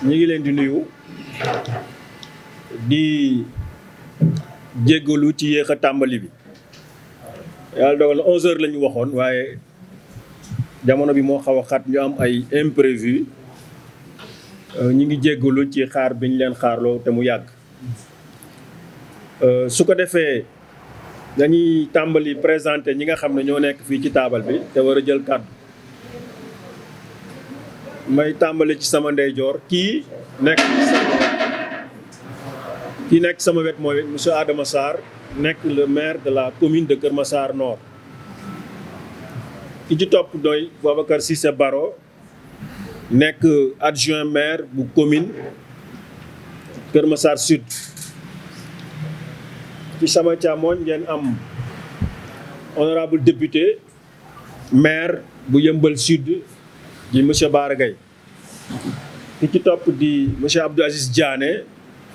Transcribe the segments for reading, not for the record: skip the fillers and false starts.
ñu ngi leen di nuyu di jéggalu ci yéex a tàmbali bi yàlla dogal na 11h la ñu waxoon waaye jamono bi moo xaw a xat ñu am ay imprévu ñu ngi jéggalu ci xaar bi ñu leen xaarloo te mu yàgg su ko defee dañuy tàmbali présenté ñi nga xam ne ñoo nekk fii ci taabal bi te war a jël kàddu may tàmbali ci sama ndeyjoor kii nekk sama wet mooy monsieur Adama Sarr nekk le maire de la commune de Kër Massar Nord ki ci topp doy Babacar Cissé Baro nekk adjoint maire bu commune Kër Massar Sud ci sama càmmoñ ngeen am honorable député maire bu Yeumbeul Sud di monsieur Bara Gaye ki ci topp di monsieur Abdou Aziz Diané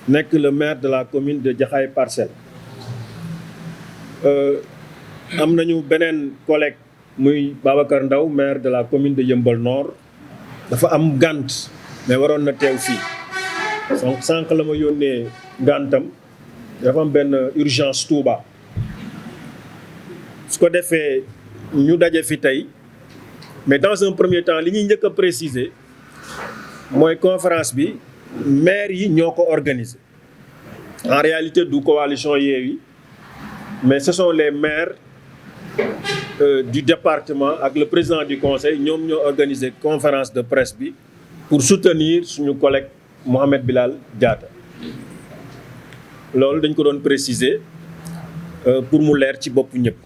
nekk le maire de la commune de Jaxaay Parcelles am nañu beneen collègue muy Babacar Ndaw maire de la commune de Yeumbeul Nord dafa am gànt mais waroon na teew fii donc sànq la ma yónnee gàntam dafa am benn urgence Touba su ko defee ñu daje fi tey mais dans un premier temps li ñuy njëkk a préciser mooy conférence bi maire yi ñoo ko organisé en réalité du coalition Yewwi mais ce sont les maires du département ak le président du conseil ñoom ñoo organisé conférence de presse bi pour soutenir suñu collègue Mohamed Bilal Diatta loolu dañ ko doon préciser pour mu leer ci bopp ñëpp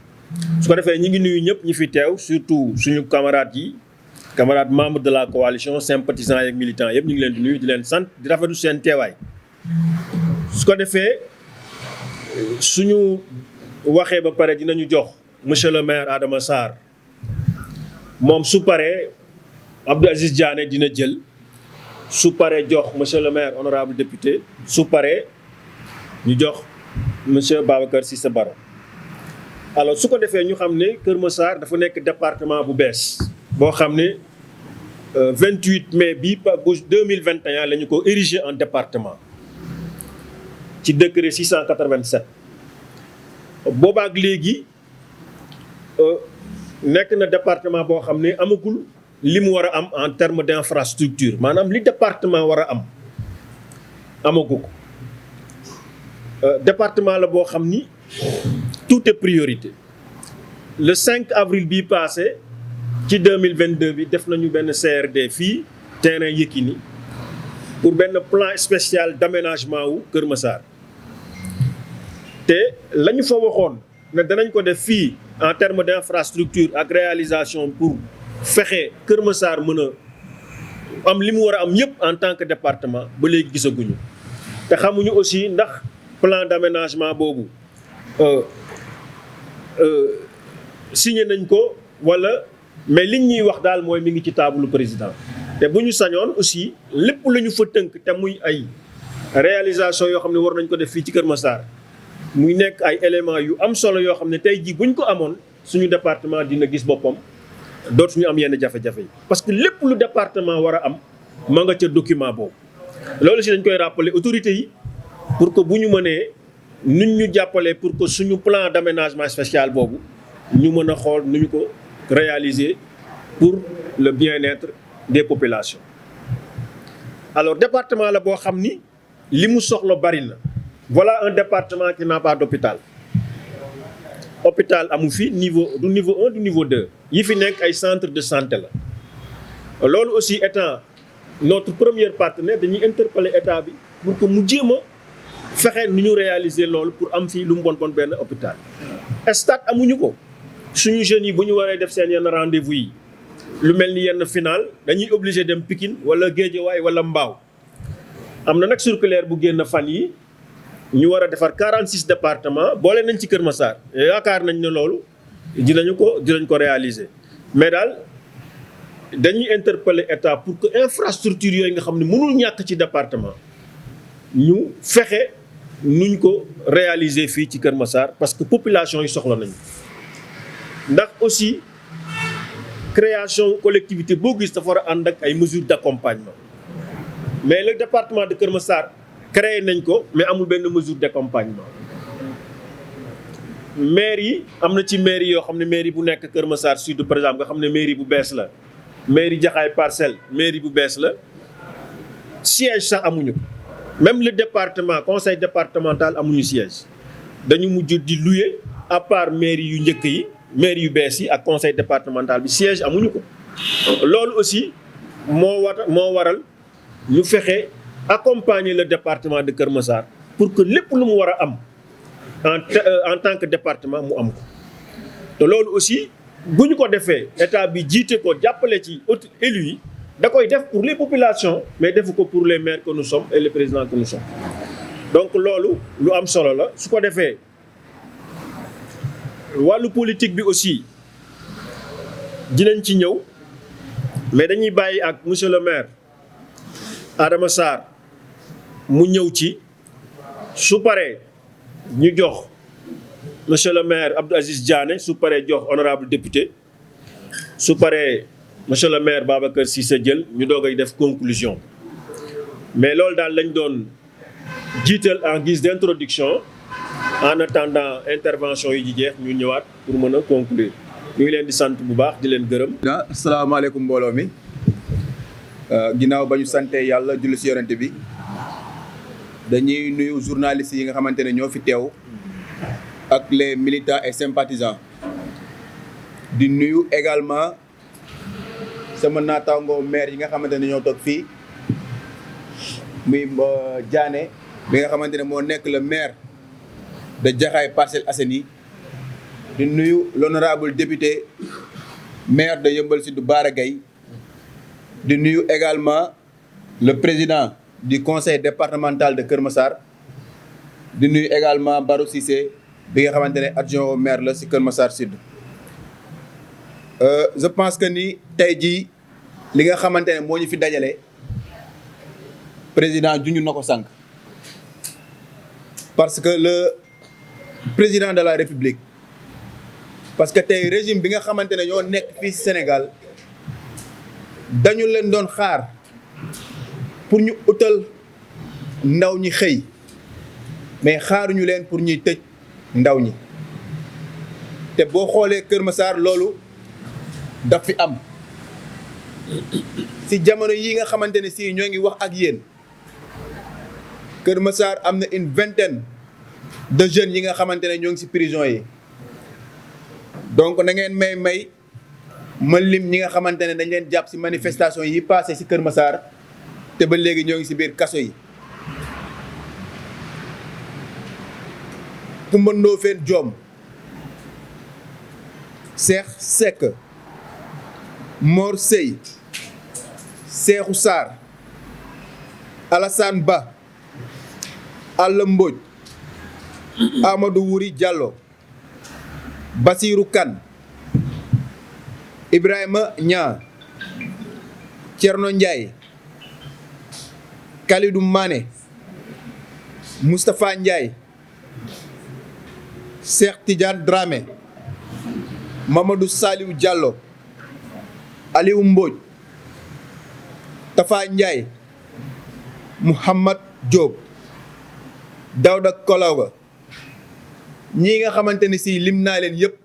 su ko defee ñi ngi nuyu ñëpp ñi fi teew surtout suñu camarades membres de la coalition sympathisants et militants yëpp ñu ngi leen di nuyu di leen sant di rafetlu seen teewaay su ko defee suñu waxee ba pare dinañu jox monsieur le maire Adama Sarr moom su paree Abdou Aziz Diané dina jël su paree jox monsieur le maire honorable député su paree ñu jox monsieur Babacar Cissé Baro alors su ko defee ñu xam ne Kër Massar dafa nekk département bu bees boo xam ne 28 mai bii bu 2021 la ñu ko érigé en département ci décret 687 boobaak léegi nekk na département boo xam ne amagul li mu war a am en terme d'infrastructure maanaam li département war a am amagu ko département la boo xam ni tout est priorité le 5 avril bii passé ci 2022 bi def nañu benn CRD fii terrain Yékini pour benn plan spécial d'aménagement wu Kër Massar te la ñu fa waxoon ne danañ ko def fii en terme d'infrastructure ak réalisation pour fexe Kër Massar mën a am li mu war a am yépp en tant que département ba léegi gisaguñu te xamuñu aussi ndax plan d'aménagement boobu signé nañ ko wala mais liñ ñuy wax daal mooy mi ngi ci taabalu président te bu ñu sañoon aussi lépp la ñu fa tënk te muy ay réalisation yoo xam ne war nañ ko def fii ci Kër Massar muy nekk ay éléments yu am solo yoo xam ne tey jii buñ ko amoon suñu département dina gis boppam dootuñu am yenn jafe-jafe yi parce que lépp lu département war a am ma nga ca document boobu loolu si dañ koy rappeler autorités yi pour que bu ñu mënee nuñ ñu jàppalee pour que suñu plan d'aménagement spécial boobu ñu mën a xool nu ñu ko réaliser pour le bien-être des populations alors département la boo xam ni li mu soxla bari na voilà un département qui n'a pas d'hôpital hôpital amu fi niveau 1 du niveau 2 yi fi nekk ay centre de santé la loolu aussi étant notre premier partenaire dañuy interpeller état bi pour que mu jéem a fexe nu ñu réaliser loolu pour am fii lu mu bon benn hôpital stade amuñu ko suñu jeunes yi bu ñu waree def seen yenn rendez-vous yi lu mel ni yenn final dañuy obligé dem Pikine wala Guédiawaye wala Mbao am na nag circulaire bu génn fan yi ñu war a defar 46 départements boole nañ ci Kër Massar yaakaar nañ ne loolu dinañ ko réaliser mais daal dañuy interpeller état pour que infrastructure yooyu nga xam ne mënul ñàkk ci département ñu fexe nuñ ko réaliser fii ci Kër Massar parce que population yi soxla nañu ndax aussi création collectivité boo gis dafa war a ànd ak ay mesures d'accompagnement mais le département de Keur Massar créé nañ ko mais amul benn mesure d'accompagnement. maire yi am na ci maire yoo xam ne mairie bu nekk Keur Massar Sud par exemple nga xam ne mairie bu bees la mairie Jaxaay Parcelles mairie bu bees la siège sax amuñu ko même le département conseil départemental amuñu siège dañu mujj di louer à part mairie yu njëkk yi mairie yu bees yi ak conseil départemental bi siège amuñu ko. loolu aussi moo waral ñu fexe accompagner le département de Keur Massar pour que lépp lu mu war a am en tant que département mu am ko te loolu aussi bu ñu ko defee état bi jiite ko jàppale ci élus yi da koy def pour les populations mais defu ko pour les maires que nous sommes et les présidents que nous sommes. donc loolu lu am solo la su ko defee wàllu politique bi aussi dinañ ci ñëw mais dañuy bàyyi ak monsieur le maire Adama Sarr mu ñëw ci su paree ñu jox monsieur le maire Abdou Aziz Diané su paree jox honorable député su paree monsieur le maire Babacar Cissé jël ñu doog a def conclusion mais loolu daal lañ doon jiital en guise d'introduction en attendant intervention yi ji jeex ñu ñëwaat pour mën a conclure ñu ngi leen di sant bu baax di leen gërëm. asalaamaaleykum mbooloo mi ginnaaw ba ñu sante yàlla julli si yonent bi dañuy nuyu journalistes yi nga xamante ne ñoo fi teew ak les militants et sympathisants di nuyu également sama naataango maire yi nga xamante ne ñoo toog fii muy Diané bi nga xamante ne moo nekk le maire de Jaxaay Parcelles Assainies di nuyu l'honorable député maire de Yeumbeul Sud Bara Gaye di nuyu également le président du conseil départemental de Keur Massar di nuyu également Barou Cissé bi nga xamante ne adjoint au maire la si Keur Massar Sud. Je pense que ni tey jii li nga xamante ne moo ñu fi dajale président junj na ko sànq parce que le président de la République parce que tey régime bi nga xamante ne ñoo nekk fii Sénégal dañu leen doon xaar pour ñu utal ndaw ñi xëy mais xaaruñu leen pour ñuy tëj ndaw ñi te boo xoolee Keur Massar loolu daf fi am si jamono yi nga xamante ne si ñoo ngi wax ak yéen Keur Massar am na une vingtaine de jeunes yi nga xamante ne ñoo ngi si prison yi donc na ngeen may ma lim ñi nga xamante ne dañ leen jàpp si manifestation yi passé si Keur Massar te ba léegi ñoo ngi si biir kaso yi. Coumba Ndoffène Diome, Cheikh Seck, Mor Sey, Cheikhou Sarr, Alassane Ba, Alla Mbodj, Amadou Wuri Diallo, Basirou Kane, Ibrahima Niang, Thierno Ndiaye, Kalidou Mané, Moustapha Ndiaye, Cheikh Tidiane Dramé, Mamadou Saliou Diallo, Aliou Mbodj, Tafa Ndiaye, Mouhamad Diop, Daouda Kolawa, ñii nga xamante ni si lim naa leen yëpp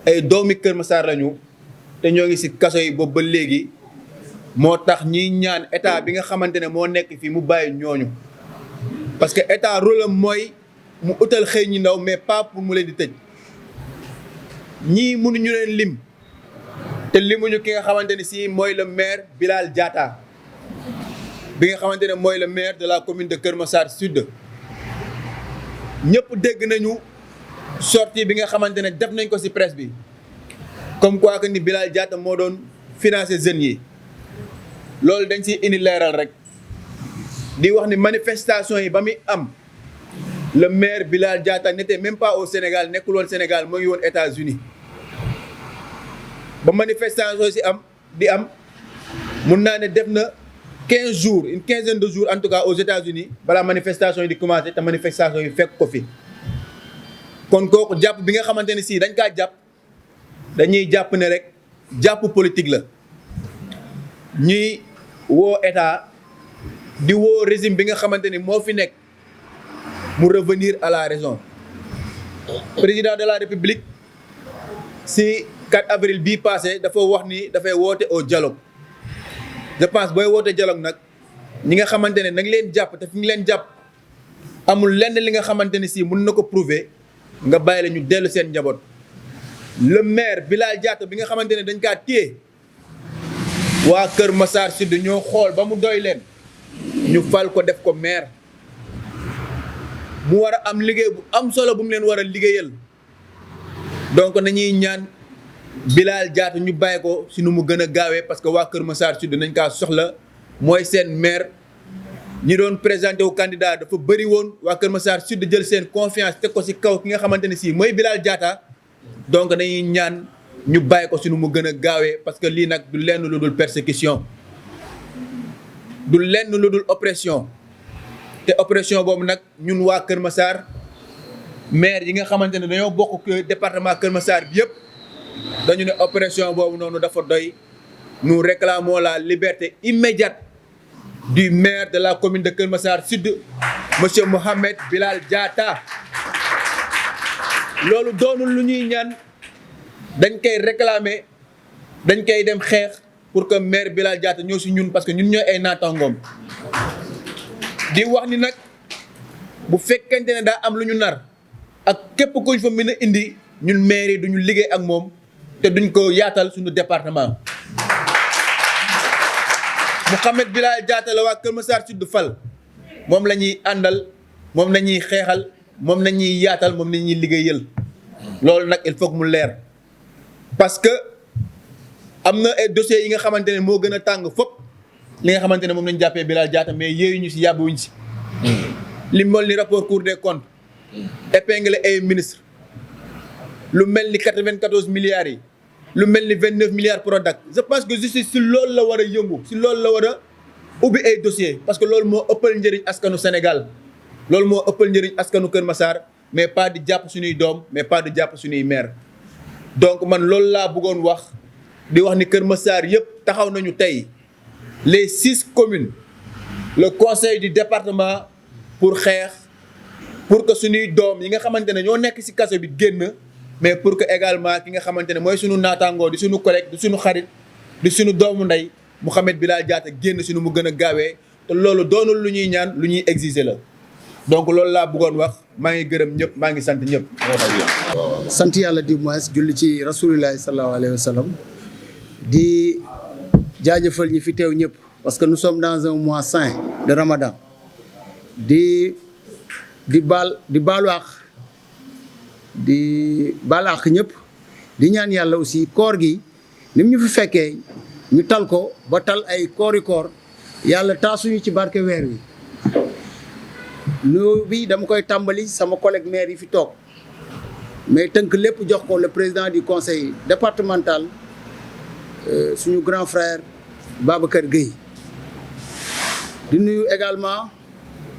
ay doomi Keur Massar lañu te ñoo ngi si kaso yi boobu ba léegi moo tax ñiy ñaan état bi nga xamante ne moo nekk fii mu bàyyi ñooñu parce que état rôle am mooy mu utal xëy ñi ndaw mais pas pour mu leen di tëj ñii mënuñu leen lim te limuñu ki nga xamante ne si mooy le maire Bilal Diatta bi nga xamante ne mooy le maire de la commune de Keur Massar Sud ñëpp dégg nañu sortie bi nga xamante ne def nañ ko ci presse bi comme quoi que ni Bilal Diatta moo doon financer jeunes yi loolu dañ ciy indi leeral rek di wax ni manifestation yi ba muy am le maire Bilal Diatta n'était même pas au Sénégal nekkul woon Sénégal moo ngi woon États-Unis ba manifestation ci di am mun naa ne def na 15 jours une quinzaine de jours en tout cas aux États-Unis balaa manifestation yi di commencer te manifestation yi fekk ko fi kon kooku jàpp bi nga xamante ne si dañ kaa jàpp dañuy jàpp ne rek jàpp politique la ñuy woo état di woo régime bi nga xamante ni moo fi nekk mu revenir à la raison. Président de la République si 4 avril bii passé dafa wax ni dafay woote au dialogue. Je pense booy woote dialogue nag ñi nga xamante ne nag leen jàpp te fi ñu leen jàpp amul lenn li nga xamante ne si mun na ko prouver nga bàyyi la ñu dellu seen njaboot. Le maire Bilal Diatta bi nga xamante ne dañ kaa téye waa Kër Massar Sud ñoo xool ba mu doy leen ñu fal ko def ko maire mu war a am liggéey bu am solo bu mu leen war a liggéeyal. Donc nañuy ñaan Bilal Diatta ñu bàyyi ko si nu mu gën a gaawee parce que waa Kër Massar Sud nañ kaa soxla mooy seen maire. ñi doon présenté wu candidat dafa bëri woon waa Kër Massar Sud jël seen confiance teg ko si kaw ki nga xamante ne si mooy Bilal Diatta. Donc dañuy ñaan ñu bàyyi ko si nu mu gën a gaawee parce que lii nag du lenn lu dul persécution du lenn lu dul oppression te oppression boobu nag ñun waa Kër Massar maire yi nga xamante ne dañoo bokk département Kër Massar bi yëpp dañu ne oppression boobu noonu dafa doy. Nous réclamons la liberté immédiate du maire de la commune de Kër Massar Sud monsieur Mohamed Bilal Diatta. loolu doonul lu ñuy ñaan dañ koy réclamer dañ koy dem xeex pour que maire Bilal Diatta ñëw si ñun parce que ñun ñooy ay naataangoom. di wax ni nag bu fekkente ne daa am lu ñu nar ak képp kuñ fa mën a indi ñun maire yi duñu liggéey ak moom te duñ ko yaatal suñu département. Mohamed Bilal Diatta la waa Kër Massar Sud fal moom la ñuy àndal moom la ñuy xeexal moom la ñuy yaatal moom la ñuy liggéeyal. loolu nag il faut que mu leer parce que am na ay dossiers yi nga xamante ne moo gën a tàng fop li nga xamante ne moom lañu jàppee Bilal Diatta mais yéeyuñu si yàbbuwuñ si. li mel ni rapport Cour des comptes épinglé ay ministre lu mel ni 94 milliards yi lu mel ni 29 milliards Prodac. je pense que justice si loolu la war a yëngu si loolu la war a ubbi ay dossiers parce que loolu moo ëppal njëriñ askanu Sénégal loolu moo ëppal njëriñ askanu Kër Massar. mais pas di jàpp suñuy doom mais pas di jàpp suñuy maire. donc man loolu laa bëggoon wax di wax ni Kër Massar yëpp taxaw nañu tey les 6 communes le conseil du département pour xeex pour que suñuy doom yi nga xamante ne ñoo nekk ci kaso bi génn mais pour que également ki nga xamante ne mooy suñu naataangoo di suñu collègue di suñu xarit di suñu doomu ndey Mohamed Bilal Diatta génn si nu mu gën a gaawee te loolu doonul lu ñuy ñaan lu ñuy exiger la. donc loolu laa bëggoon wax maa ngi gërëm ñëpp maa ngi sant ñëpp. sant yàlla di moins julli ci rasulillahi sallallahu alayhi wa sallam di jaajëfal ñi fi teew ñëpp parce que nous sommes dans un mois saint de Ramadan di baalu àq ñëpp di ñaan yàlla aussi koor gi ni ñu fi fekkee ñu tal ko ba tal ay koori koor yàlla taasuñu ci barke weer wi. nuyoo bi dama koy tàmbali sama collègue maire yi fi toog mais tënk lépp jox ko le président du conseil départemental suñu grand frère Babacar Gueye. di nuyu également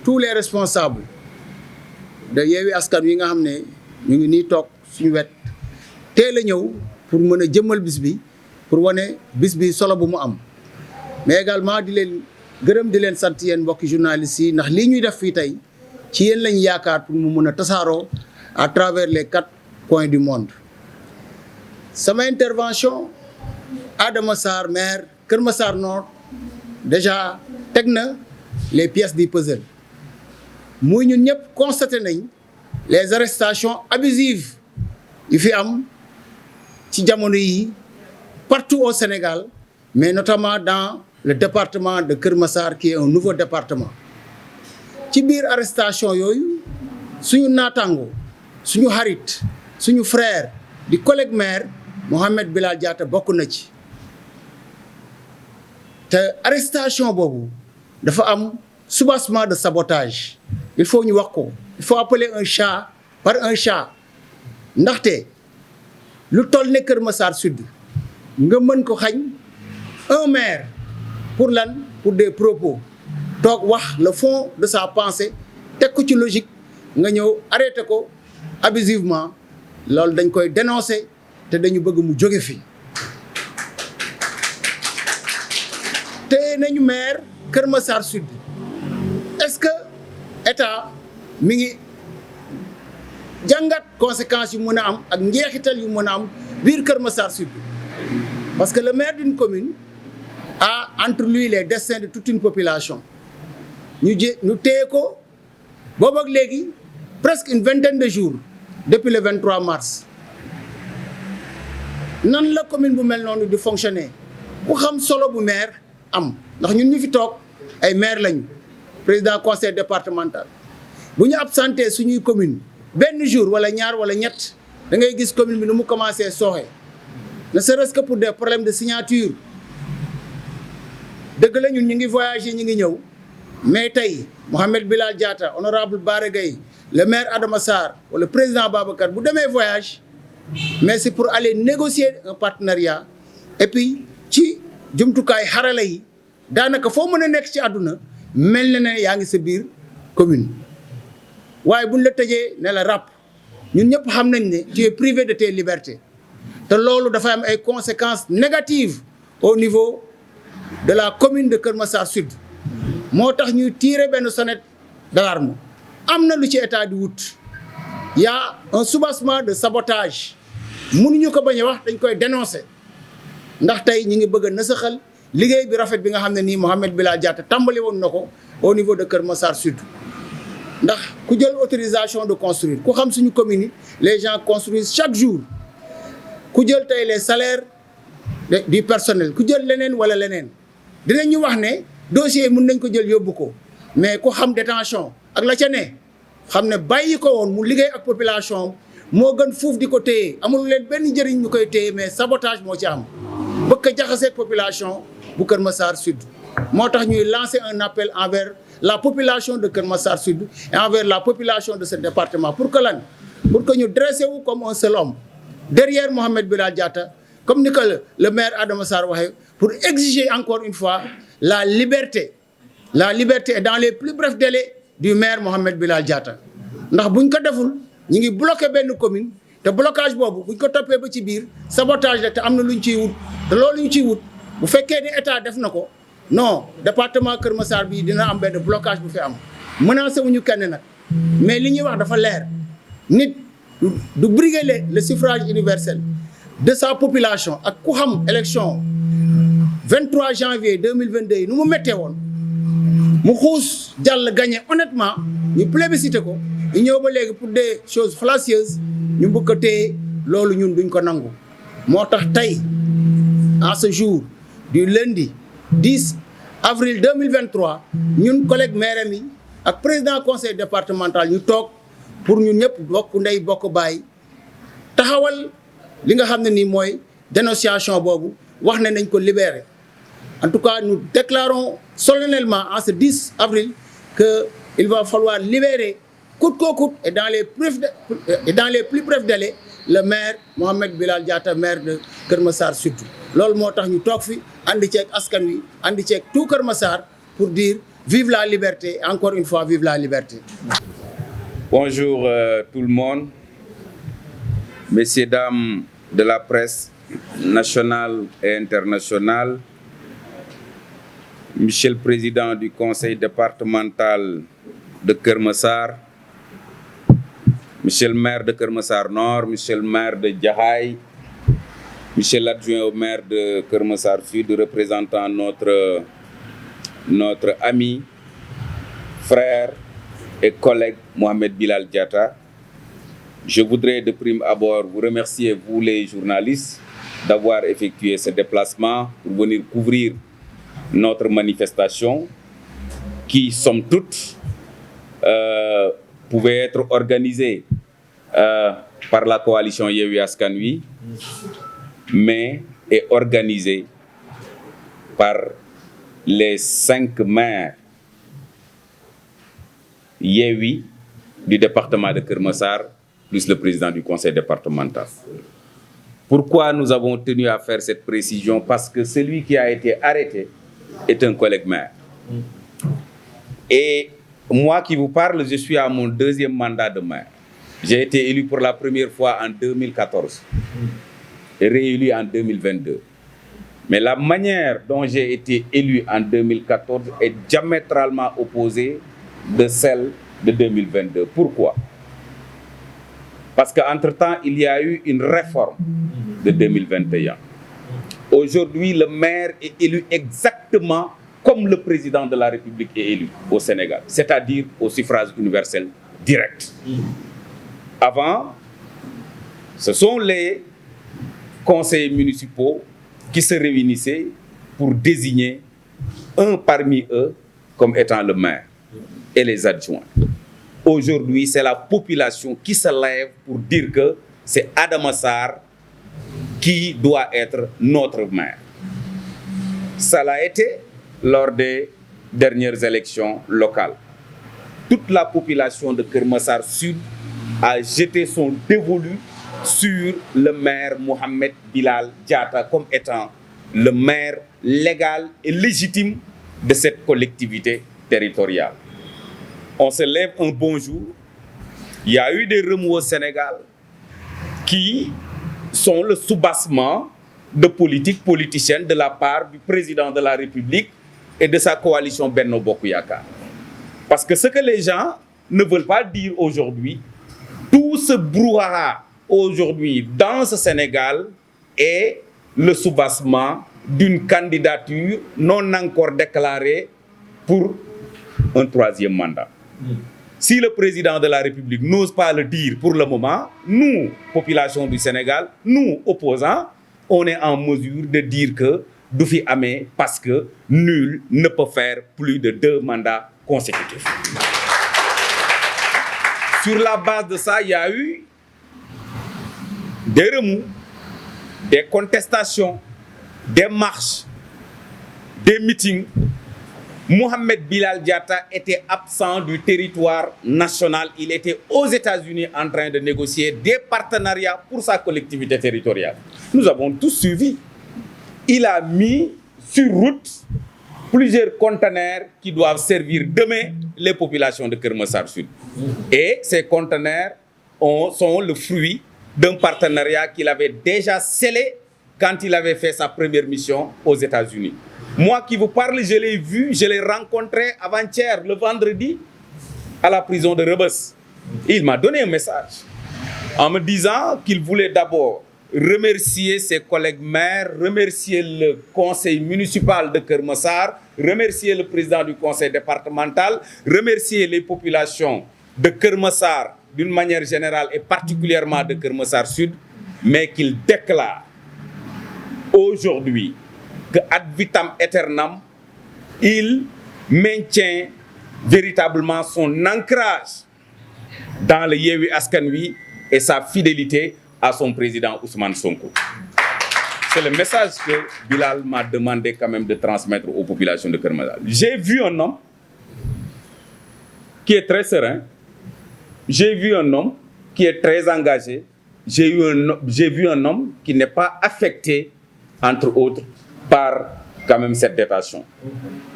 tous les responsables de Yewwi Askan Wi nga xam ne ñu ngi nii toog suñu wet teel a ñëw pour mën a jëmmal bis bi pour wane bis bi solo bu mu am mais également di leen gërëm di leen sant yéen mbokki journalistes yi ndax lii ñuy def fii tey ci yéen lañ yaakaar pour mu mën a tasaaroo à travers les 4 coins du monde. sama intervention Adama Sarr maire Kër Massar Nord déjà teg na les pièces du puzzle muy ñun ñëpp constaté nañ les arrestations abusives yu fi am ci jamono yi partout au Sénégal mais notamment dans le département de Kër Massar qui est un nouveau département. ci biir arrestation yooyu suñu naataango suñu xarit suñu frère di collègue maire Mohamed Bilal Diatta bokk na ci te arrestation boobu dafa am soubassement de sabotage il faut ñu wax ko il faut appeler un chat par un chat ndaxte lu toll ne Kër Massar Sud nga mën ko xañ un maire pour lan pour des propos toog wax le fond de sa pensée teg ko ci logique nga ñëw arrêté ko abusivement loolu dañ koy dénoncer te dañu bëgg mu jóge fi te nañu maire Kër Massar Sud est-ce que état mi ngi jàngat conséquences yu mën a am ak njeexital yu mën a am biir Kër Massar Sud parce que le maire d'une commune a entre lui les destins de toute une population ñu téye ko boobu ak léegi presque une vingtaine de jours depuis le 23 mars nan la commune bu mel noonu di fonctionner ku xam solo bu maire am ndax ñun ñu fi toog ay maire lañu président conseil départemental bu ñu absenté suñuy commune benn jour wala ñaar wala ñett da ngay gis commune bi nu mu commencé sooxe ne serait-ce que pour des problèmes de signature dëgg la ñun ñu ngi voyager ñu ngi ñëw mais tey Mohamed Bilal Diatta honorable Bara Gaye le maire Adama Sarr wala le président Babacar bu demee voyage mais c'est pour aller négocier un partenariat et puis ci jumtukaay xarala yi daanaka foo mën a nekk ci àdduna mel na ne yaa ngi sa biir commune waaye buñ la tëjee ne la ràpp ñun ñëpp xam nañ ne tu es privé de tes libertés te loolu dafa am ay conséquences négatives au niveau de la commune de Kër Massar Sud moo tax ñuy tirer benn sonnette d'alarme am na lu ci état di wut y a un soubassement de sabotage mënuñu ko bañ a wax dañ koy dénoncer ndax tey ñi ngi bëgg a nasaxal liggéey bi rafet bi nga xam ne nii Mohamed Bilal Diatta tàmbali woon na ko au niveau de Kër Massar Sud ndax ku jël autorisation de construire ku xam suñu commune yi les gens construisent chaque jour ku jël tey les salaires du personnel ku jël leneen wala leneen dinañu wax ne dossier mën nañ ko jël yóbbu ko mais ku xam détention ak la ca ne xam ne bàyyi ko woon mu liggéey ak population moo gën fuuf di ko téye amul leen benn njëriñ ñu koy téye mais sabotage moo ci am bëgg a jaxaseeg population bu Kër Massar Sud moo tax ñuy lancer un appel envers la population de Kër Massar Sud et envers la population de ce département pour que lan pour que ñu dressé wu comme un seul homme derrière Mohamed Bilal Diatta comme ni que le maire Adama Sarr waxee pour exiger encore une fois la liberté est dans les plus brefs délais du maire Mohamed Bilal Diatta ndax buñ ko deful ñi ngi bloqué benn commune te blocage boobu buñ ko toppee ba ci biir sabotage la te am na luñ ciy wut te loolu ñu ciy wut bu fekkee ne état def na ko non département Kër Massar bii dina am benn blocage bu fi am menacé wuñu kenn nag mais li ñuy wax dafa leer nit du briguer le suffrage universel de sa population ak ku xam élection 23 janvier 2022 yi nu mu méttee woon mu xuus jàll gagné honnêtement ñu plébiscité ko ñu ñëw ba léegi pour des choses fallacieuses ñu bëgg a téye loolu ñun duñ ko nangu moo tax tey en ce jour du lundi 10 avril 2023 ñun collègue maire mi ak président conseil départemental ñu toog pour ñun ñëpp bokk ndey bokk baay taxawal li nga xam ne nii mooy dénonciation boobu wax ne nañ ko libérer en tout cas nous déclarons solennellement en ce 10 avril que il va falloir libérer coûte que coûte et dans les plus brefs délais le maire Mohamed Bilal Diatta maire de Kër Massar Sud loolu moo tax ñu toog fi andi ceeg askan wi andi ceeg tout Kër Massar pour dire vive la liberté encore une fois vive la liberté. Bonjour tout le monde, messieurs, dames de la presse nationale et internationale, monsieur le président du conseil départemental de Kër Massar, monsieur le maire de Kër Massar Nord, monsieur le maire de Jaxaay, monsieur l'adjoint au maire de Kër Massar Sud, représentant notre ami, frère et collègue Mohamed Bilal Diatta. Je voudrais de prime abord vous remercier, vous les journalistes, d'avoir effectué ce déplacement pour venir couvrir notre manifestation qui, somme toute, pouvait être organisée par la coalition Yewwi Askan Wi, mais est organisée par les 5 maires Yewwi du département de Kër Massar, plus le président du conseil départemental. Pourquoi nous avons tenu à faire cette précision? Parce que celui qui a été arrêté est un collègue maire. Et moi qui vous parle, je suis à mon 2e mandat de maire. J'ai été élu pour la première fois en 2014 et réélu en 2022. Mais la manière dont j'ai été élu en 2014 est diamétralement opposée de celle de 2022. Pourquoi? Parce qu'entre-temps, il y a eu une réforme de 2021. Aujourd'hui, le maire est élu exactement comme le président de la République est élu au Sénégal, c'est-à-dire au suffrage universel direct. Avant, ce sont les conseillers municipaux qui se réunissaient pour désigner un parmi eux comme étant le maire et les adjoints. Aujourd'hui, c'est la population qui se lève pour dire que c'est Adama Sarr qui doit être notre maire. Ça l'a été lors des dernières élections locales. Toute la population de Keur Massar Sud a jeté son dévolu sur le maire Mohamed Bilal Diatta comme étant le maire légal et légitime de cette collectivité territoriale. On se lève un bon jour. Il y a eu des remous au Sénégal qui sont le soubassement de politique politicienne de la part du président de la République et de sa coalition Benno Bokk Yakaar. Parce que ce que les gens ne veulent pas dire aujourd'hui, tout ce brouhaha aujourd'hui dans ce Sénégal est le soubassement d'une candidature non encore déclarée pour un troisième mandat. Si le président de la République n'ose pas le dire pour le moment, nous, population du Sénégal, nous, opposants, on est en mesure de dire que du fi amee parce que nul ne peut faire plus de 2 mandats consécutifs. Sur la base de ça, il y a eu des remous, des contestations, des marches, des meetings. Mohamed Bilal Diatta était absent du territoire national. Il était aux États-Unis en train de négocier des partenariats pour sa collectivité territoriale. Nous avons tous suivi. Il a mis sur route plusieurs conteneurs qui doivent servir demain les populations de Keur Massar Sud. Et ces conteneurs sont le fruit d'un partenariat qu'il avait déjà scellé quand il avait fait sa première mission aux États-Unis. Moi qui vous parle, je l'ai vu, je l'ai rencontré avant-hier, le vendredi, à la prison de Rebeuss. Il m'a donné un message en me disant qu'il voulait d'abord remercier ses collègues maires, remercier le conseil municipal de Keur Massar, remercier le président du conseil départemental, remercier les populations de Keur Massar d'une manière générale et particulièrement de Keur Massar Sud, mais qu'il déclare aujourd'hui que ad vitam aeternam, il maintient véritablement son ancrage dans le Yewwi Askan Wi et sa fidélité à son président Ousmane Sonko. C'est le message que Bilal m'a demandé quand même de transmettre aux populations de Keur Massar. J'ai vu un homme qui est très serein, j'ai vu un homme qui est très engagé, j'ai vu un homme qui n'est pas affecté, entre autres, par quand même cette détention.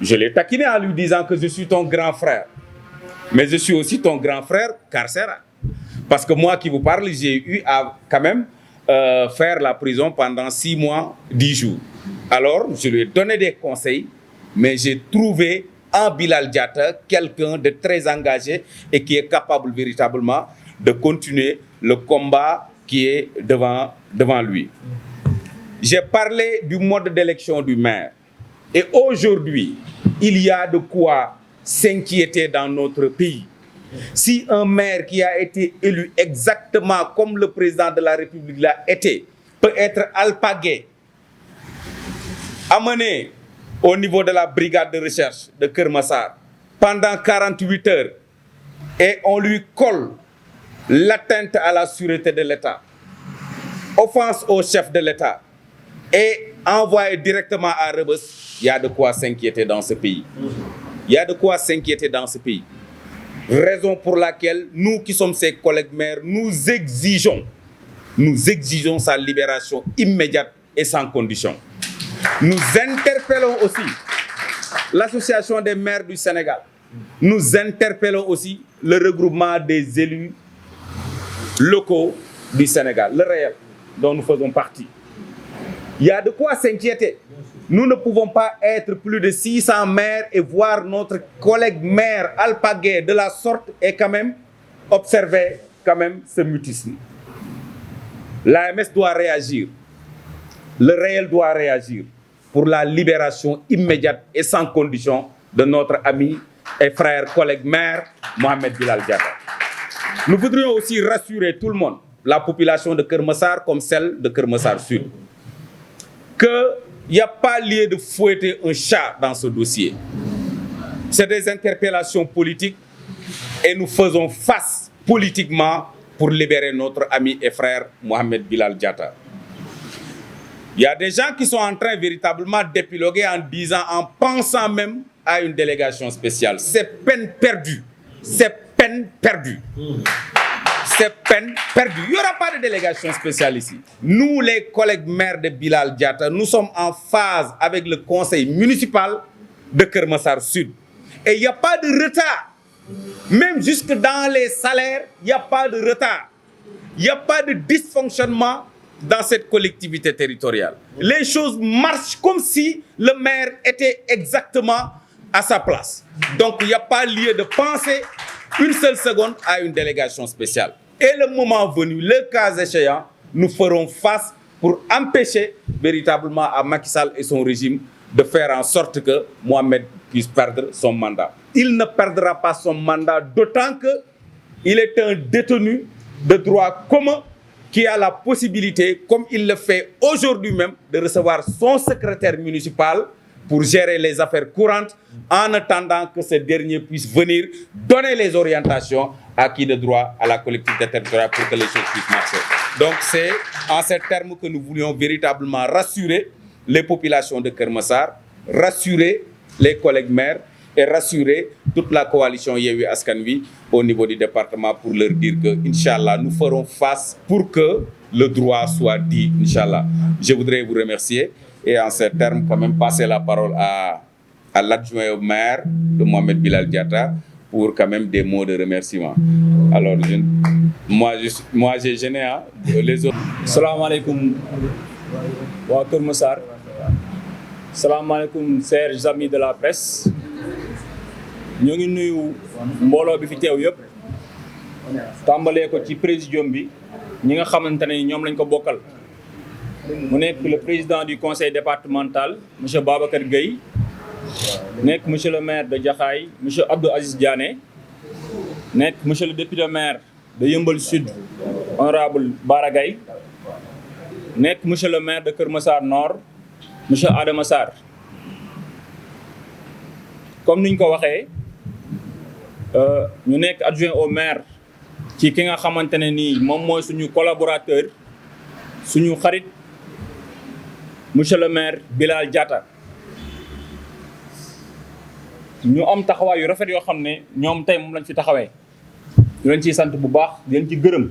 Je l'ai taquiné en lui disant que je suis ton grand frère, mais je suis aussi ton grand frère carcéral. Parce que moi qui vous parle, j'ai eu à quand même faire la prison pendant 6 mois, 10 jours. Alors, je lui ai donné des conseils, mais j'ai trouvé en Bilal Diatta quelqu'un de très engagé et qui est capable véritablement de continuer le combat qui est devant lui. J'ai parlé du mode d'élection du maire. Et aujourd'hui, il y a de quoi s'inquiéter dans notre pays. Si un maire qui a été élu exactement comme le président de la République l'a été, peut être alpagué, amené au niveau de la brigade de recherche de Keur Massar pendant 48 heures et on lui colle l'atteinte à la sûreté de l'État, offense au chef de l'État et envoyé directement à Rebeuss, il y a de quoi s'inquiéter dans ce pays. Il y a de quoi s'inquiéter dans ce pays. Raison pour laquelle nous qui sommes ses collègues maires, nous exigeons sa libération immédiate et sans condition. Nous interpellons aussi l'Association des maires du Sénégal. Nous interpellons aussi le regroupement des élus locaux du Sénégal, le réel, dont nous faisons partie. Il y a de quoi s'inquiéter. nous ne pouvons pas être plus de 600 maires et voir notre collègue maire alpagué de la sorte et quand même observer quand même ce mutisme. L'AMS doit réagir. Le réel doit réagir pour la libération immédiate et sans condition de notre ami et frère collègue maire Mohamed Bilal Diatta. Nous voudrions aussi rassurer tout le monde, la population de Keur Massar comme celle de Keur Massar Sud, qu'il n'y a pas lieu de fouetter un chat dans ce dossier. C'est des interpellations politiques et nous faisons face politiquement pour libérer notre ami et frère Mohamed Bilal Diatta. Il y a des gens qui sont en train véritablement d'épiloguer en disant, en pensant même à une délégation spéciale. C'est peine perdue. C'est peine perdue. C'est peine perdue. Il n'y aura pas de délégation spéciale ici. Nous, les collègues maires de Bilal Diatta, nous sommes en phase avec le conseil municipal de Keur Massar Sud. Et il n'y a pas de retard. Même jusque dans les salaires, il n'y a pas de retard. Il n'y a pas de dysfonctionnement dans cette collectivité territoriale. Les choses marchent comme si le maire était exactement à sa place. Donc, il n'y a pas lieu de penser une seule seconde à une délégation spéciale. Et le moment venu, le cas échéant, nous ferons face pour empêcher véritablement à Macky Sall et son régime de faire en sorte que Mohamed puisse perdre son mandat. Il ne perdra pas son mandat, d'autant qu'il est un détenu de droit commun qui a la possibilité, comme il le fait aujourd'hui même, de recevoir son secrétaire municipal pour gérer les affaires courantes en attendant que ce dernier puisse venir donner les orientations acquis de droit à la collectivité territoriale pour que les choses puissent marcher. Donc c'est en ces termes que nous voulions véritablement rassurer les populations de Keur Massar, rassurer les collègues maires et rassurer toute la coalition Yewwi Askan Wi au niveau du département pour leur dire que, Inch'Allah, nous ferons face pour que le droit soit dit, Inch'Allah. Je voudrais vous remercier et en ces termes quand même passer la parole à l'adjoint au maire de Mohamed Bilal Diatta pour quand même des mots de remerciement. Alors, moi j'ai gêné les autres. Salam alaikum wa Keur Massar. Salam alaikum chers amis de la presse. ñoo ngi nuyu mbooloo bi fi teew yëpp tàmbalee ko ci présidium bi ñi nga xamante ne ñoom lañ ko bokkal mu nekk le président du conseil départemental monsieur Babacar Gueye nekk monsieur le maire de Jaxaay monsieur Abdou Aziz Diané nekk monsieur le député maire de Yeumbeul Sud honorable Bara Gaye nekk monsieur le maire de Keur Massar Nord monsieur Adama Sarr. Comme niñ ko waxee ñu nekk adjoint au maire ci ki nga xamante ne nii moom mooy suñu collaborateur suñu xarit monsieur le maire Bilal Diatta ñu am taxawaay yu rafet yoo xam ne ñoom tey moom lañ fi taxawee ñu leen ciy sant bu baax di leen ci gërëm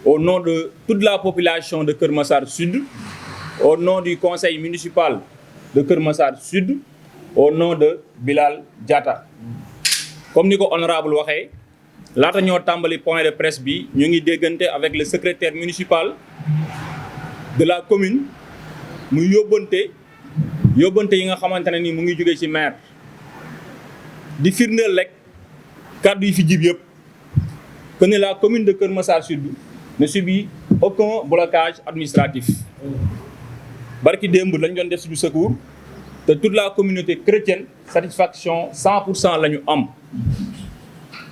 au nom de toute la population de Keur Massar Sud, au nom du conseil municipal de Keur Massar Sud, au nom de Bilal Diatta. Comme ni ko honorable waxee laata ñoo tàmbali point de presse bi ñu ngi déggante avec le secrétaire municipal de la commune muy yóbbante yi nga xamante ne ni mu ngi jógee ci maire di firndeel rek kàddu yi fi jib yëpp que ne la commune de Keur Massar Sud ne subit aucun blocage administratif. Barki démb lañ doon def suñu secours te toute la communauté chrétienne satisfaction 100% la ñu am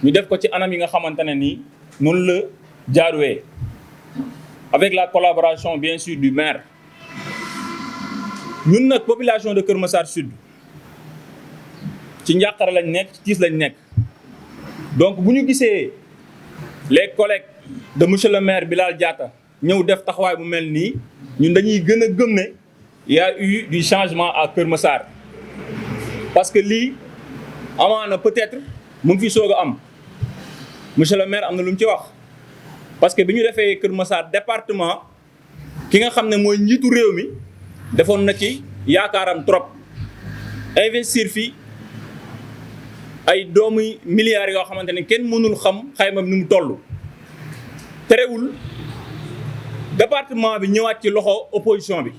ñu def ko ci anam yi nga xamante ne nii noonu la jaaruwee avec la collaboration bien sûr du maire. ñun nag population de Keur Massar Sud ci njàqare lañ nekk ci tiis lañ nekk donc bu ñu gisee les collègues de monsieur le maire Bilal Diatta ñëw def taxawaay bu mel nii ñun dañuy gën a gëm ne y a eu du changement à Keur Massar parce que lii amaana peut-être mu ngi fi soog a am monsieur le maire am na lu mu ci wax parce que bi ñu defee Keur Massar département ki nga xam ne mooy njiitu réew mi defoon na ci yaakaaram trop investir fi ay doomu milliards yoo xamante ne kenn mënul xam xayma ni mu toll terewul département bi ñëwaat ci loxo opposition bi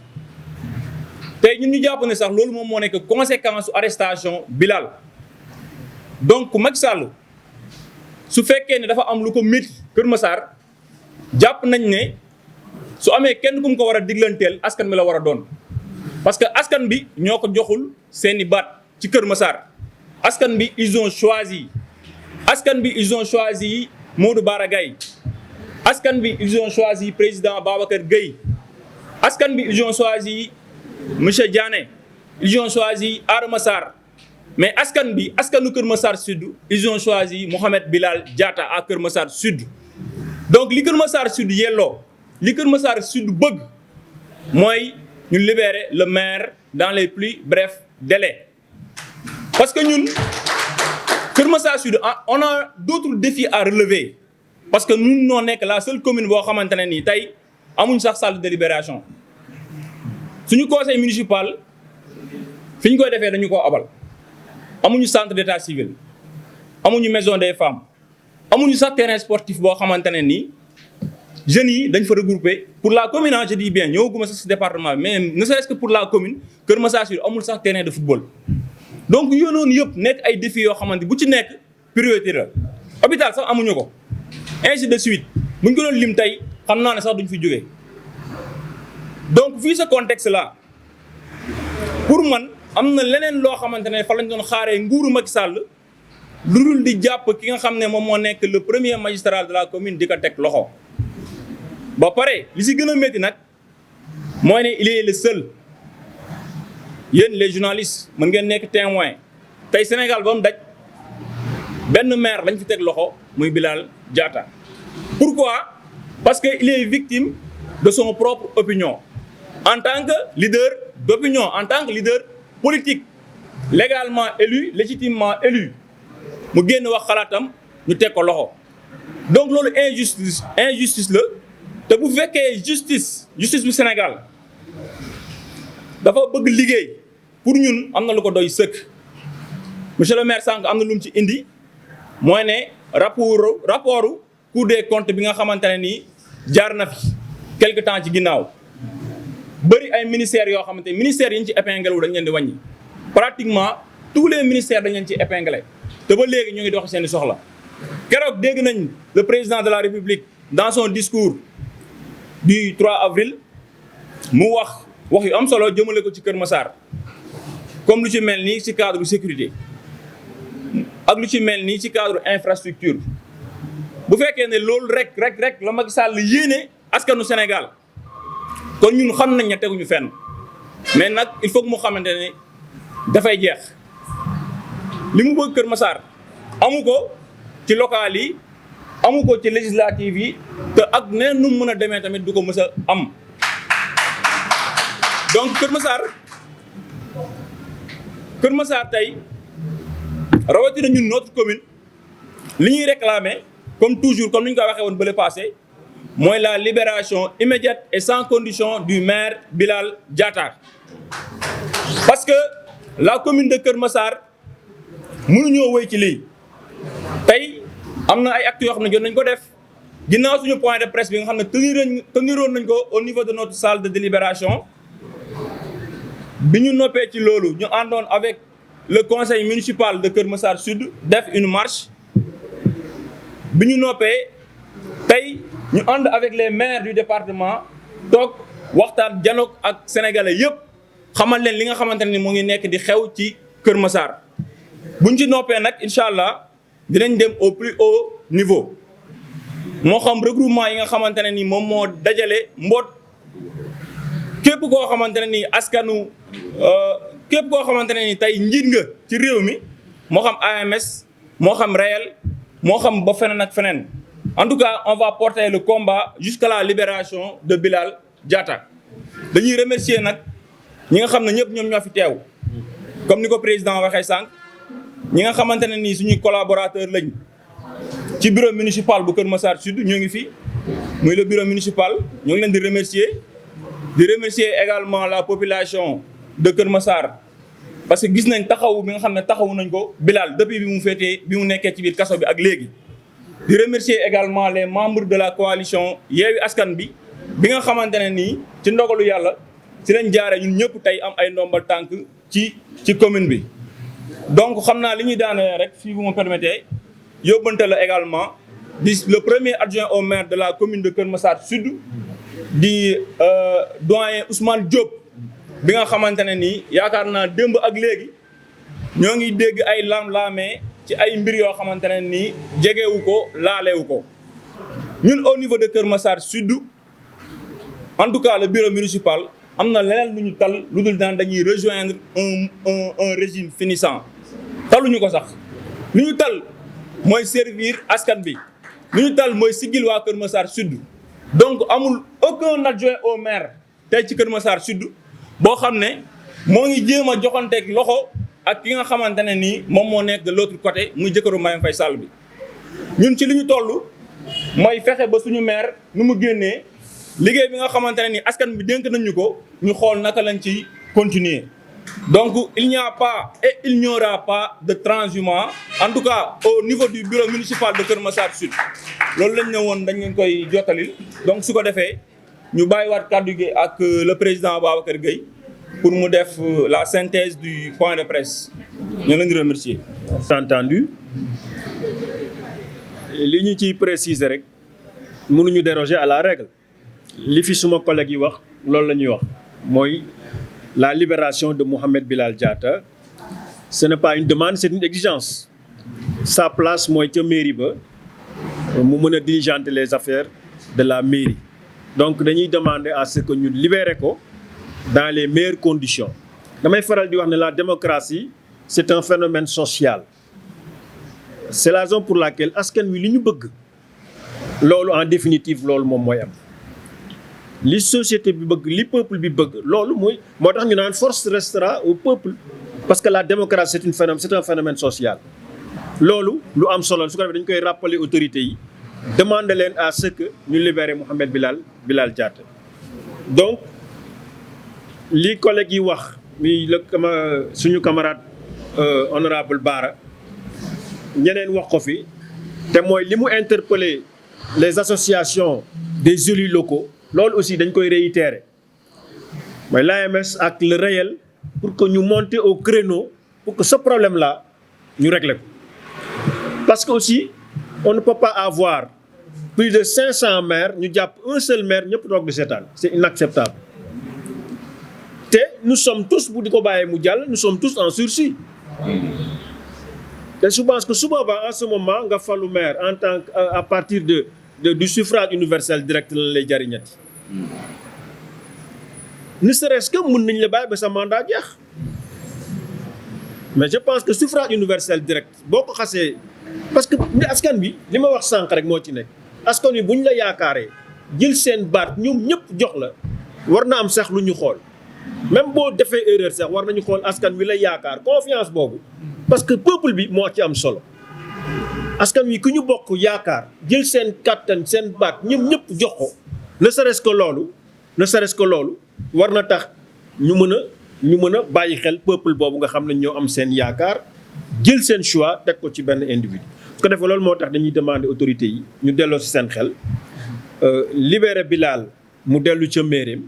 tey ñun ñu jàpp ne sax loolu moom moo nekk conséquence su arrestation Bilal. Donc Macky Sall su fekkee ne dafa am lu ko métti Kër Massar jàpp nañ ne su amee kenn ku mu ko war a diglanteel askan bi la war a doon parce que askan bi ñoo ko joxul seeni baat ci Kër Massar askan bi ils ont choisi Modou Bara Gaye askan bi ils ont choisi président Babacar Gueye askan bi ils ont choisi monsieur Diané ils ont choisi Adama Sarr mais askanu Kër Massar Sud ils ont choisi Mohamed Bilal Diatta à Kër Massar Sud. Donc li Kër Massar Sud yelloo li Kër Massar Sud bëgg mooy ñu libérer le maire dans les plus brefs délais parce que ñun Kër Massar Sud on a d'autres défis à relever parce que ñun noo nekk la seule commune boo xamante ne nii tey amuñ sax salle de délibération suñu conseil municipal fi ñu koy defee dañu koo abal amuñu centre d'état civil amuñu maison des femmes amuñu sax terrain sportif boo xamante ne nii jeunes yi dañ fa regrouper pour la commune je dis bien ñëwaguma sax si département mais ne serait-ce que pour la commune Kër Massar Sud amul sax terrain de football. Donc yooyu noonu yëpp nekk ay défis yoo xamante bu ci nekk priorité la hôpital sax amuñu ko ainsi de suite buñ ko doon lim tey xam naa ne sax duñ fi jógee donc fii ce contexte là pour man am na leneen loo xamante ne fa lañ doon xaaree nguuru Macky Sall lu dul di jàpp ki nga xam ne moom moo nekk le premier magistrat de la commune di ko teg loxo ba pare li si gën a métti nag mooy ne il est le seul. Yéen les journalistes mën ngeen nekk témoin tey Sénégal ba mu daj benn maire lañ fi teg loxo muy Bilal Diatta. Pourquoi? Parce que il est victime de son propre opinion en tant que leader d'opinion, en tant que leader politique légalement élu, légitimement élu mu génn wax xalaatam ñu teg ko loxo. Donc loolu injustice la te bu fekkee justice bu Sénégal dafa bëgg liggéey. Pour ñun am na lu ko doy sëkk monsieur le maire sànq am na lu mu ci indi mooy ne rapport Cour des comptes bi nga xamante ne nii jaar na fi quelque temps ci ginnaaw bëri ay ministères yoo xamante ministères yi ñu ci épinglé wu dañ leen di wàññi pratiquement tous les ministères dañ leen ci épinglé te ba léegi ñu ngi dox seeni soxla keroog dégg nañ le président de la République dans son discours du 3 avril mu wax yu am solo jëmale ko ci Kër Massar comme lu ci mel nii ci cadre sécurité ak lu ci mel nii ci cadre infrastructure bu fekkee ne loolu rek la Macky Sall yéene askanu Sénégal kon ñun xam nañ ne teguñu fenn mais nag il faut que mu xamante ne dafay jeex li mu bëgg Kër Massar amu ko ci local yi amu ko ci législative yi te ak neen nu mu mën a demee tamit du ko mës a am donc Kër Massar tey rawatina ñun notre commune li ñuy réclamer comme toujours comme ni ñu ko waxee woon bële passé mooy la libération immédiate et sans condition du maire Bilal Diatta parce que la commune de Kër Massar mënuñoo wéy ci lii tey am na ay actes yoo xam ne jot nañ ko def ginnaaw suñu point de presse bi nga xam ne teniroon nañ ko au niveau de notre salle de délibération bi ñu noppee ci loolu ñu àndoon avec le conseil municipal de Kër Massar Sud def une marche bi ñu noppee tey ñu ànd avec les maires du département toog waxtaan dialogue ak sénégalais yëpp xamal leen li nga xamante ne mu ngi nekk di xew ci Kër Massar buñ ci noppee nag incha allah dinañ dem au plus haut niveau moo xam regroupement yi nga xamante ne ni moom moo dajale mboot képp koo xamante ne ni askanu képp koo xamante ne ni tey njiit nga ci réew mi moo xam AMS moo xam réel moo xam ba feneen ak feneen en tout cas on va porter le combat jusqu'à la libération de Bilal Diatta. dañuy remercier nag ñi nga xam ne ñëpp ñoom ñoo fi teew comme ni ko président waxee sànq ñi nga xamante ne nii suñuy collaborateur lañ ci bureau municipal bu Kër Massar Sud ñoo ngi fi muy le bureau municipal ñoo ngi leen di remercier également la population de Kër Massar parce que gis nañ taxaw bi nga xam ne taxawu nañ ko Bilal depuis bi mu nekkee ci biir kaso bi ak léegi. di remercier également les membres de la coalition Yewwi Askan bi nga xamante ne nii ci ndogalu yàlla si lañ jaaree ñun ñëpp tey am ay ndombal tànk ci commune bi. donc xam naa li ñuy daanee rek si vous me permettez yóbbante la également le premier adjoint au maire de la commune de Keur Massar Sud di doyen Ousmane Diop bi nga xamante ne nii yaakaar naa démb ak léegi ñoo ngi dégg ay lam-laamee ci ay mbir yoo xamante ne nii jegewu ko laalewu ko ñun au niveau de Keur Massar Sud en tout cas le bureau municipal am na leneen lu ñu tal lu dul daan dañuy rejoindre un régime finissant taluñu ko sax lu ñu tal mooy servir askan bi lu ñu tal mooy siggil waa Keur Massar Sud donc amul aucun adjoint au maire tey ci Keur Massar Sud boo xam ne moo ngi jéem a joxanteeg loxo ak ki nga xamante ne nii moom moo nekk de l'autre côté muy jëkkëru Marième Faye Sall bi ñun ci li ñu toll mooy fexe ba suñu maire nu mu génnee liggéey bi nga xamante ne nii askan bi dénk nañu ko ñu xool naka lañ ci continuer donc il n'y a pas et il n'y aura pas de transhumance en tout cas au niveau du bureau municipal de Keur Massar Sud loolu lañ ne woon dañ leen koy jottalil donc su ko defee ñu bàyyiwaat kàddu gi ak le président Babacar Gueye pour mu def la synthèse du point de presse ñu leen di remercier. Entendu li ñu ciy préciser rek mënuñu déroger à la règle li fi suma collègue yi wax loolu la ñuy wax mooy la libération de Mohamed Bilal Diatta ce n'est pas une demande c'est une exigence sa place mooy ca mairie ba mu mën a diligenter les affaires de la mairie donc dañuy demander à ce que ñu libérer ko dans les meilleures conditions damay faral di wax ne la démocratie c'est un phénomène social c'est la raison pour laquelle askan wi li ñu bëgg loolu en définitive loolu moom mooy am li société bi bëgg li peuple bi bëgg loolu mooy moo tax ñu naan force restera au peuple parce que la démocratie c'est un phénomène social loolu lu am solo su ko defee dañu koy rappeler autorités yi demander leen à ce que ñu libérer Mohamed Bilal Diatta donc li collègue yi wax mi suñu camarade honorable Bara ñeneen wax ko fi te mooy li mu interpeller les associations des élus locaux loolu aussi dañ koy réitérer mooy l'AMS ak le réel pour que ñu monter au créneau pour que ce problème là ñu régler ko parce que aussi on ne peut pas avoir plus de 500 maires ñu jàpp un seul maire ñëpp toog di seetaan c'est inacceptable te nous sommes tous bu di ko bàyyee mu jàll nous sommes tous en sursis te je pense que su boobaa en ce moment nga falu maire en tant que à partir du suffrage universel direct lan lay jariñati ne serait-ce que mën nañ la bàyyi ba sa mandat jeex mais je pense que suffrage universel direct boo ko xasee parce que askan bi li ma wax sànq rek moo ci nekk askan wi bu ñu la yaakaaree jël seen baat ñoom ñëpp jox la war na am sax lu ñu xool même boo defee erreur sax war nañu xool askan wi la yaakaar confiance boobu parce que peuple bi moo ci am solo askan wi ku ñu bokk yaakaar jël seen kàttan seen baat ñoom ñëpp jox ko ne serait-ce que loolu war na tax ñu mën a bàyyi xel peuple boobu nga xam ne ñoo am seen yaakaar jël seen choix teg ko ci benn individu. su ko defee loolu moo tax dañuy demander autorités yi ñu delloo ci seen xel libérer Bilal mu dellu ca maireem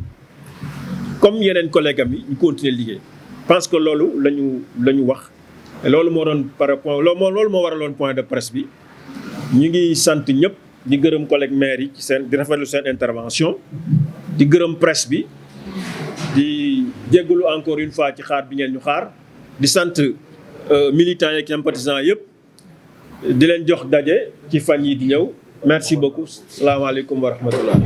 comme yeneen collègue am yi ñu continuer liggéey parce que loolu la ñu wax. loolu moo doon loolu moo waraloon point de presse bi ñu ngi sant ñëpp di gërëm collègue maire yi ci di rafetlu seen intervention di gërëm presse bi di jéggalu encore une fois ci xaar bi ngeen ñu xaar di sant militants yeeg sympathisants yëpp di leen jox daje ci fan yi di ñëw merci beaucoup salaamaaleykum wa rahmatullah